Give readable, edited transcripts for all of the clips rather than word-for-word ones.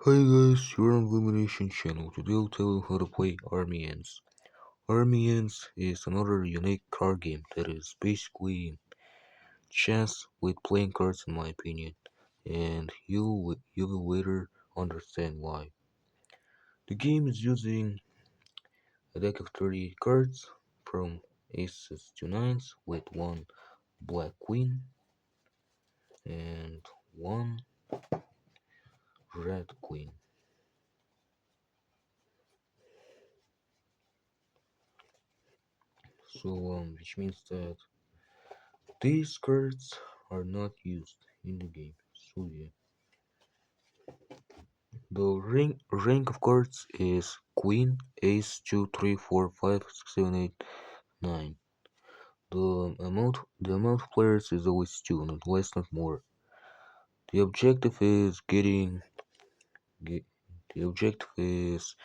Hi guys, you're on Illumination channel. Today I'll tell you how to play Army Ends. Army Ends is another unique card game that is basically chess with playing cards in my opinion, and you will later understand why. The game is using a deck of 30 cards from aces to nines with one black queen and one red queen. Which means that these cards are not used in the game. So yeah. The rank of cards is Queen, Ace, 2, 3, 4, 5, 6, 7, 8, 9. The amount of players is always 2, not less, not more. The objective is get, the objective is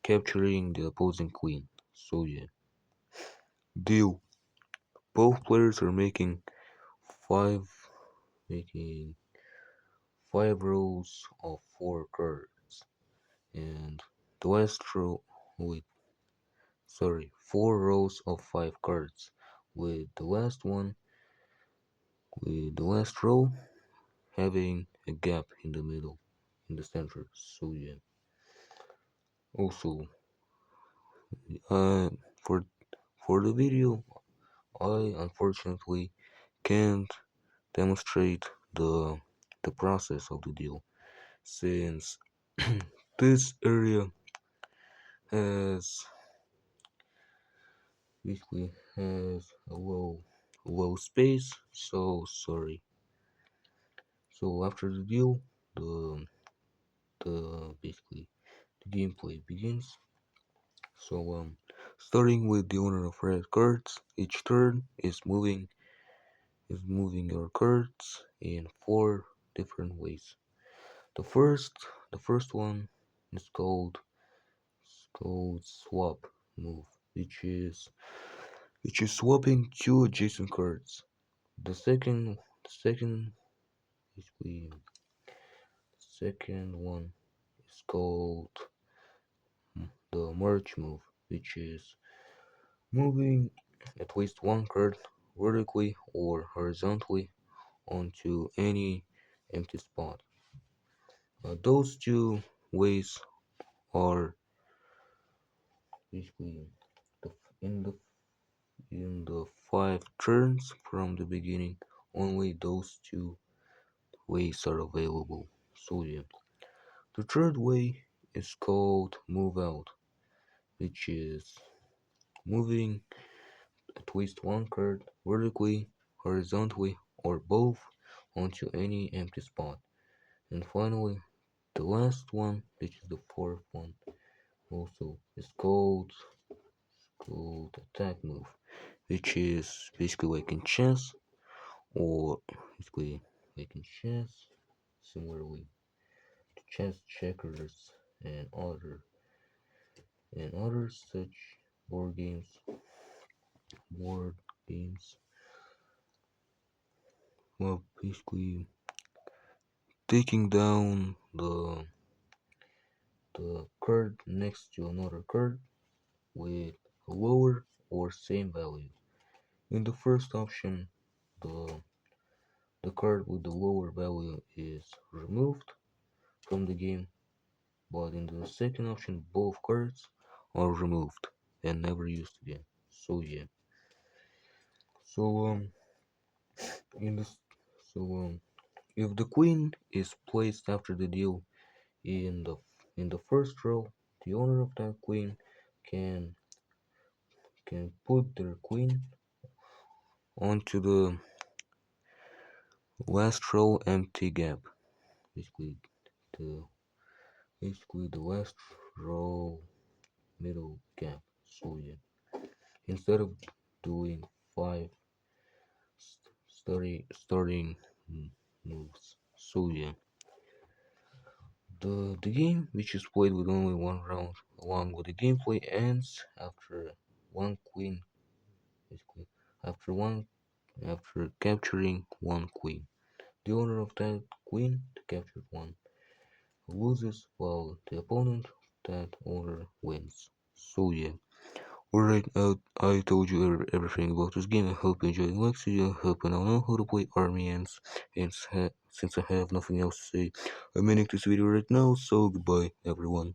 capturing the opposing queen. So yeah. Deal. Both players are five making five rows of 4 cards, and the last row with 4 rows of 5 cards, with the last row having a gap in the middle, in the center. So yeah. Also, uh, for for the video, I unfortunately can't demonstrate the process of the deal, since this area has basically has a low space. So sorry. So after the deal, the basically the gameplay begins. Starting with the owner of red cards, each turn is moving your cards in 4 different ways. The first the first one is called swap move, which is swapping 2 adjacent cards. The second basically second one is called the merge move, which is moving at least one card vertically or horizontally onto any empty spot. Those two ways are basically the, in the in the 5 turns from the beginning. Only those two ways are available. So yeah, the third way is called move out, which is moving at least one card vertically, horizontally, or both onto any empty spot. And finally, the last one, which is the fourth one, also is called attack move, which is basically like in chess, or basically like in chess, similarly to chess, checkers, and other such board games. Board games. Well, basically taking down the card next to another card with a lower or same value. In the first option, the the card with the lower value is removed from the game, but in the second option, both cards are removed and never used again. So yeah. So in this, so if the queen is placed after the deal in the first row, the owner of that queen can put their queen onto the last row empty gap. Basically, the the last row middle gap. So yeah, instead of doing five starting moves. So yeah, the game, which is played with only one round, along with the gameplay, ends after one queen. Basically, after one after capturing one queen. The owner of that queen captured loses while the opponent that owner wins. So yeah. Alright, I told you everything about this game. I hope you enjoyed Lexi. I hope you now know how to play army ants. And since I have nothing else to say, I'm ending this video right now, so goodbye everyone.